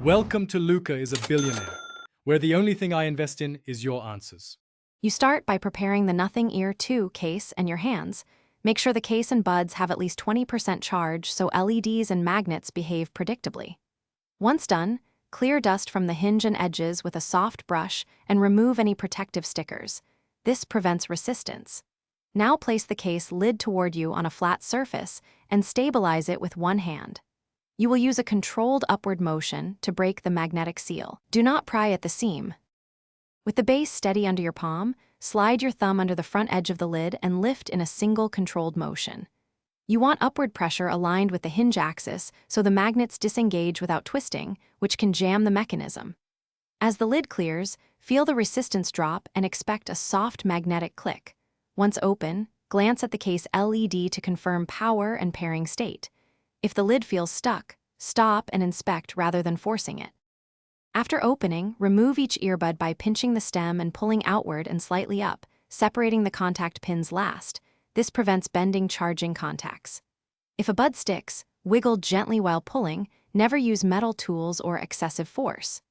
Welcome to Luca is a Billionaire, where the only thing I invest in is your answers. You start by preparing the Nothing Ear 2 case and your hands. Make sure the case and buds have at least 20% charge so LEDs and magnets behave predictably. Once done, clear dust from the hinge and edges with a soft brush and remove any protective stickers. This prevents resistance. Now place the case lid toward you on a flat surface and stabilize it with one hand. You will use a controlled upward motion to break the magnetic seal. Do not pry at the seam. With the base steady under your palm, slide your thumb under the front edge of the lid and lift in a single controlled motion. You want upward pressure aligned with the hinge axis so the magnets disengage without twisting, which can jam the mechanism. As the lid clears, feel the resistance drop and expect a soft magnetic click. Once open, glance at the case LED to confirm power and pairing state. If the lid feels stuck, stop and inspect rather than forcing it. After opening, remove each earbud by pinching the stem and pulling outward and slightly up, separating the contact pins last. This prevents bending charging contacts. If a bud sticks, wiggle gently while pulling. Never use metal tools or excessive force.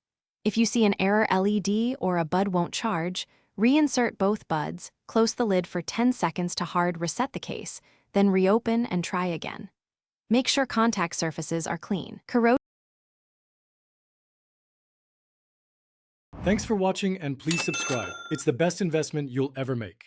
If you see an error LED or a bud won't charge, reinsert both buds, close the lid for 10 seconds to hard reset the case, then reopen and try again. Make sure contact surfaces are clean. Thanks for watching and please subscribe. It's the best investment you'll ever make.